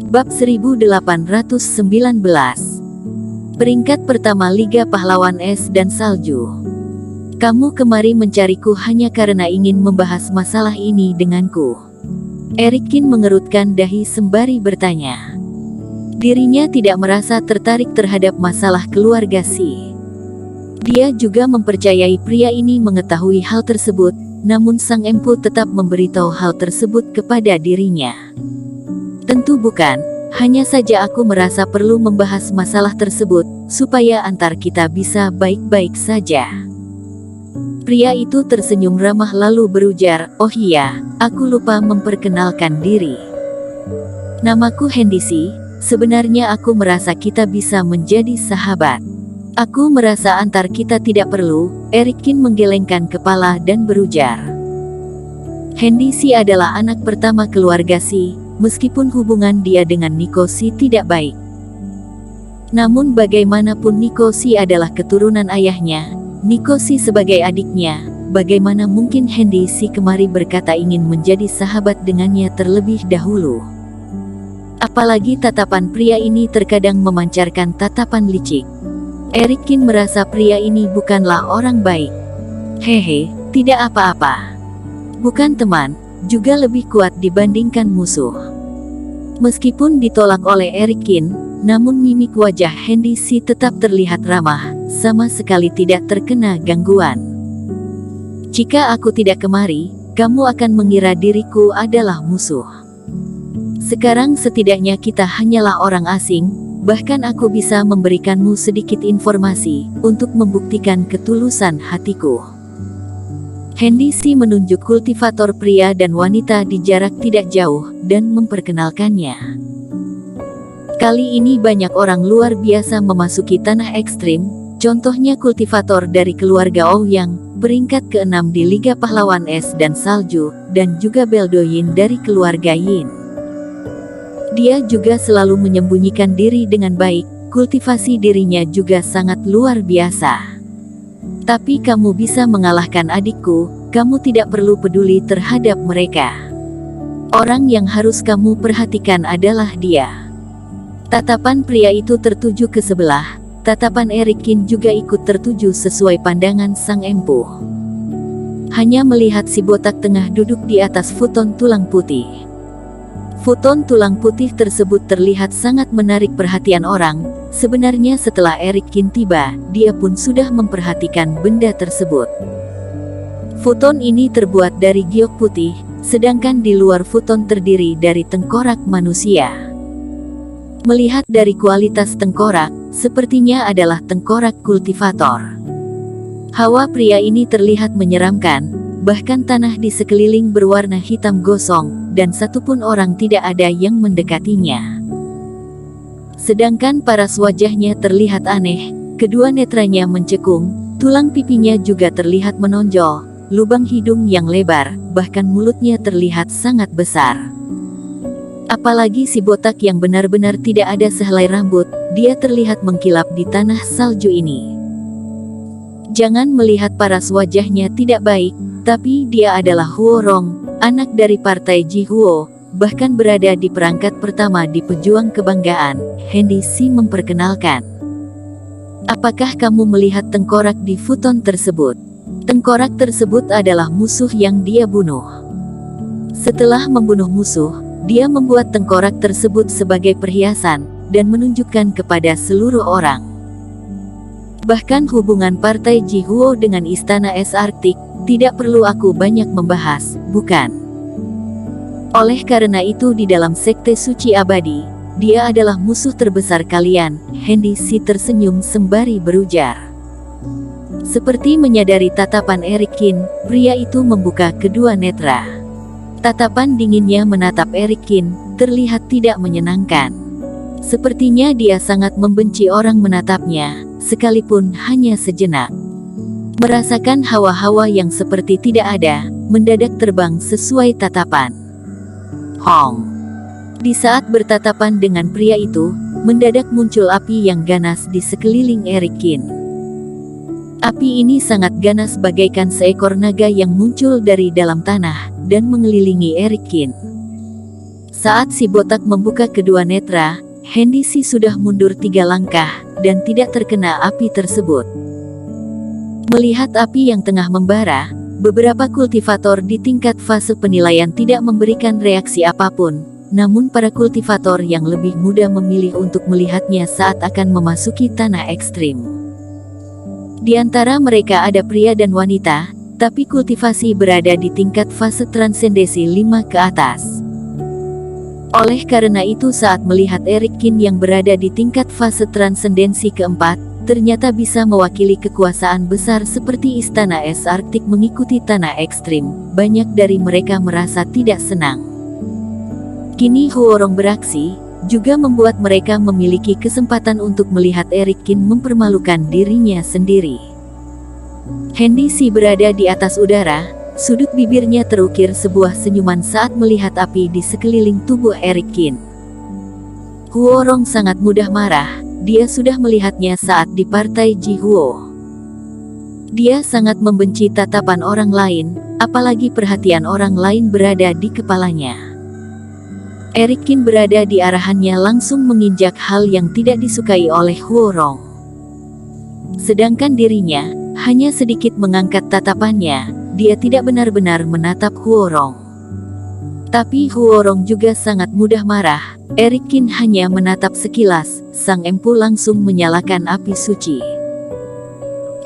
Bab 1819. Peringkat pertama Liga Pahlawan Es dan Salju. Kamu kemari mencariku hanya karena ingin membahas masalah ini denganku. Erikin mengerutkan dahi sembari bertanya. Dirinya tidak merasa tertarik terhadap masalah keluarga Si. Dia juga mempercayai pria ini mengetahui hal tersebut, namun sang empu tetap memberitahu hal tersebut kepada dirinya. Tentu bukan, hanya saja aku merasa perlu membahas masalah tersebut, supaya antar kita bisa baik-baik saja. Pria itu tersenyum ramah lalu berujar, oh iya, aku lupa memperkenalkan diri. Namaku Hendisi, sebenarnya aku merasa kita bisa menjadi sahabat. Aku merasa antar kita tidak perlu, Erikin menggelengkan kepala dan berujar. Hendisi adalah anak pertama keluarga Si. Meskipun hubungan dia dengan Nikosi tidak baik. Namun bagaimanapun Nikosi adalah keturunan ayahnya, Nikosi sebagai adiknya, bagaimana mungkin Hendisi kemari berkata ingin menjadi sahabat dengannya terlebih dahulu. Apalagi tatapan pria ini terkadang memancarkan tatapan licik. Erikin merasa pria ini bukanlah orang baik. Hehe, tidak apa-apa. Bukan teman, juga lebih kuat dibandingkan musuh. Meskipun ditolak oleh Erikin, namun mimik wajah Hendisi tetap terlihat ramah, sama sekali tidak terkena gangguan. Jika aku tidak kemari, kamu akan mengira diriku adalah musuh. Sekarang setidaknya kita hanyalah orang asing, bahkan aku bisa memberikanmu sedikit informasi, untuk membuktikan ketulusan hatiku. Hendisi menunjuk kultivator pria dan wanita di jarak tidak jauh, dan memperkenalkannya. Kali ini banyak orang luar biasa memasuki tanah ekstrim, contohnya kultivator dari keluarga Ouyang, peringkat ke-6 di Liga Pahlawan Es dan Salju, dan juga Beldoyin dari keluarga Yin. Dia juga selalu menyembunyikan diri dengan baik, kultivasi dirinya juga sangat luar biasa. Tapi kamu bisa mengalahkan adikku, kamu tidak perlu peduli terhadap mereka. Orang yang harus kamu perhatikan adalah dia. Tatapan pria itu tertuju ke sebelah, tatapan Erikin juga ikut tertuju sesuai pandangan sang empu. Hanya melihat si botak tengah duduk di atas futon tulang putih. Futon tulang putih tersebut terlihat sangat menarik perhatian orang. Sebenarnya setelah Erikin tiba, dia pun sudah memperhatikan benda tersebut. Futon ini terbuat dari giok putih, sedangkan di luar futon terdiri dari tengkorak manusia. Melihat dari kualitas tengkorak, sepertinya adalah tengkorak kultivator. Hawa pria ini terlihat menyeramkan, bahkan tanah di sekeliling berwarna hitam gosong, dan satupun orang tidak ada yang mendekatinya. Sedangkan paras wajahnya terlihat aneh, kedua netranya mencekung, tulang pipinya juga terlihat menonjol, lubang hidung yang lebar, bahkan mulutnya terlihat sangat besar. Apalagi si botak yang benar-benar tidak ada sehelai rambut, dia terlihat mengkilap di tanah salju ini. Jangan melihat paras wajahnya tidak baik, tapi dia adalah Huo Rong, anak dari partai Ji Huo, bahkan berada di perangkat pertama di Pejuang Kebanggaan. Hendisi memperkenalkan. Apakah kamu melihat tengkorak di futon tersebut? Tengkorak tersebut adalah musuh yang dia bunuh. Setelah membunuh musuh, dia membuat tengkorak tersebut sebagai perhiasan, dan menunjukkan kepada seluruh orang. Bahkan hubungan partai Ji Huo dengan Istana Es Arktik, tidak perlu aku banyak membahas, bukan? Oleh karena itu di dalam Sekte Suci Abadi, dia adalah musuh terbesar kalian. Hendisi tersenyum sembari berujar. Seperti menyadari tatapan Erikin, pria itu membuka kedua netra. Tatapan dinginnya menatap Erikin, terlihat tidak menyenangkan. Sepertinya dia sangat membenci orang menatapnya, sekalipun hanya sejenak. Merasakan hawa-hawa yang seperti tidak ada, mendadak terbang sesuai tatapan. Hong. Di saat bertatapan dengan pria itu, mendadak muncul api yang ganas di sekeliling Erikin. Api ini sangat ganas bagaikan seekor naga yang muncul dari dalam tanah, dan mengelilingi Erikin. Saat si botak membuka kedua netra, Hendici sudah mundur 3 langkah, dan tidak terkena api tersebut. Melihat api yang tengah membara, beberapa kultivator di tingkat fase penilaian tidak memberikan reaksi apapun, namun para kultivator yang lebih muda memilih untuk melihatnya saat akan memasuki tanah ekstrim. Di antara mereka ada pria dan wanita, tapi kultivasi berada di tingkat fase transendensi 5 ke atas. Oleh karena itu saat melihat Erikkin yang berada di tingkat fase transendensi keempat, ternyata bisa mewakili kekuasaan besar seperti Istana Es Arktik mengikuti tanah ekstrim, banyak dari mereka merasa tidak senang. Kini Huorong beraksi, juga membuat mereka memiliki kesempatan untuk melihat Erikkin mempermalukan dirinya sendiri. Hendici berada di atas udara, sudut bibirnya terukir sebuah senyuman saat melihat api di sekeliling tubuh Erikkin. Huorong sangat mudah marah. Dia sudah melihatnya saat di partai Jihuo. Dia sangat membenci tatapan orang lain, apalagi perhatian orang lain berada di kepalanya. Erikkin berada di arahannya langsung menginjak hal yang tidak disukai oleh Huorong. Sedangkan dirinya, hanya sedikit mengangkat tatapannya, dia tidak benar-benar menatap Huorong. Tapi Huorong juga sangat mudah marah. Erikkin hanya menatap sekilas, sang empu langsung menyalakan api suci.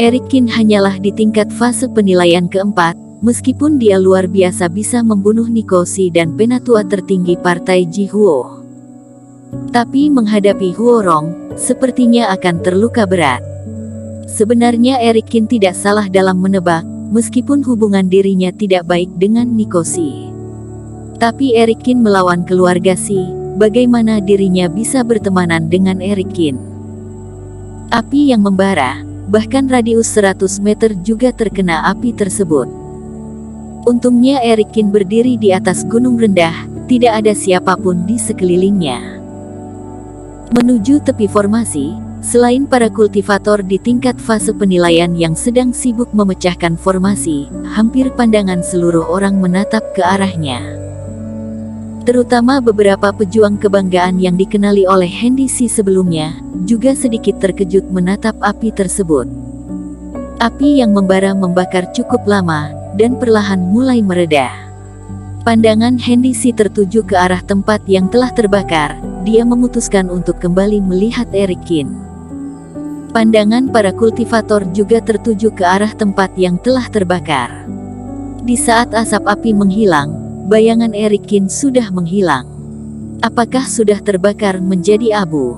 Erikkin hanyalah di tingkat fase penilaian keempat, meskipun dia luar biasa bisa membunuh Nikosi dan penatua tertinggi partai Jihuo. Tapi menghadapi Huorong, sepertinya akan terluka berat. Sebenarnya Erikkin tidak salah dalam menebak, meskipun hubungan dirinya tidak baik dengan Nikosi. Tapi Erikkin melawan keluarga Si. Bagaimana dirinya bisa bertemanan dengan Erikkin? Api yang membara, bahkan radius 100 meter juga terkena api tersebut. Untungnya Erikkin berdiri di atas gunung rendah, tidak ada siapapun di sekelilingnya. Menuju tepi formasi, selain para kultivator di tingkat fase penilaian yang sedang sibuk memecahkan formasi, hampir pandangan seluruh orang menatap ke arahnya. Terutama beberapa pejuang kebanggaan yang dikenali oleh Hendici sebelumnya, juga sedikit terkejut menatap api tersebut. Api yang membara membakar cukup lama, dan perlahan mulai mereda. Pandangan Hendici tertuju ke arah tempat yang telah terbakar, dia memutuskan untuk kembali melihat Erikkin. Pandangan para kultivator juga tertuju ke arah tempat yang telah terbakar. Di saat asap api menghilang, bayangan Erikkin sudah menghilang. Apakah sudah terbakar menjadi abu?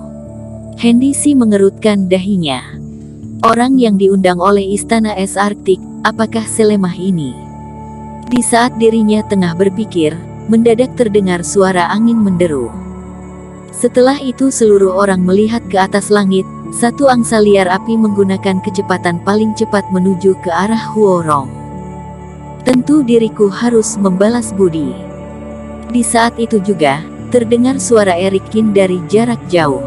Hendici mengerutkan dahinya. Orang yang diundang oleh Istana Es Arktik, apakah selemah ini? Di saat dirinya tengah berpikir, mendadak terdengar suara angin menderu. Setelah itu seluruh orang melihat ke atas langit, satu angsa liar api menggunakan kecepatan paling cepat menuju ke arah Huorong. Tentu diriku harus membalas budi. Di saat itu juga, terdengar suara Erikkin dari jarak jauh.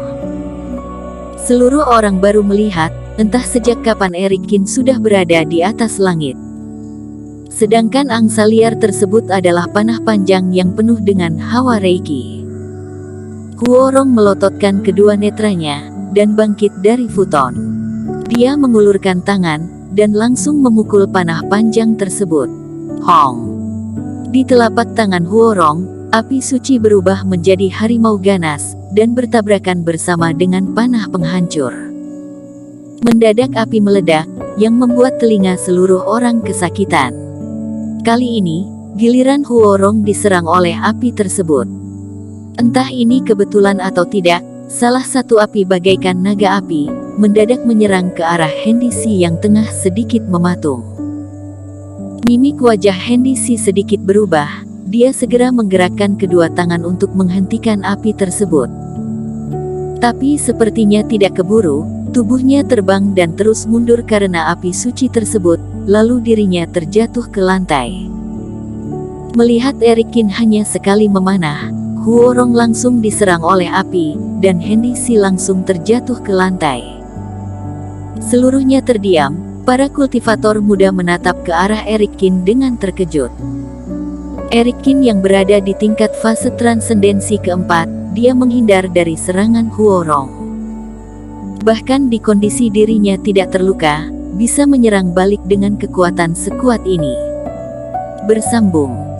Seluruh orang baru melihat, entah sejak kapan Erikkin sudah berada di atas langit. Sedangkan angsa liar tersebut adalah panah panjang yang penuh dengan hawa Reiki. Huorong melototkan kedua netranya, dan bangkit dari futon. Dia mengulurkan tangan, dan langsung memukul panah panjang tersebut. Hong! Di telapak tangan Huorong, api suci berubah menjadi harimau ganas, dan bertabrakan bersama dengan panah penghancur. Mendadak api meledak, yang membuat telinga seluruh orang kesakitan. Kali ini, giliran Huorong diserang oleh api tersebut. Entah ini kebetulan atau tidak, salah satu api bagaikan naga api, mendadak menyerang ke arah Hendici yang tengah sedikit mematung. Mimik wajah Hendici sedikit berubah, dia segera menggerakkan kedua tangan untuk menghentikan api tersebut. Tapi sepertinya tidak keburu, tubuhnya terbang dan terus mundur karena api suci tersebut, lalu dirinya terjatuh ke lantai. Melihat Erikkin hanya sekali memanah, Huorong langsung diserang oleh api, dan Hendici langsung terjatuh ke lantai. Seluruhnya terdiam. Para kultivator muda menatap ke arah Erikkin dengan terkejut. Eric Qin yang berada di tingkat fase transendensi keempat, dia menghindar dari serangan Huorong. Bahkan di kondisi dirinya tidak terluka, bisa menyerang balik dengan kekuatan sekuat ini. Bersambung.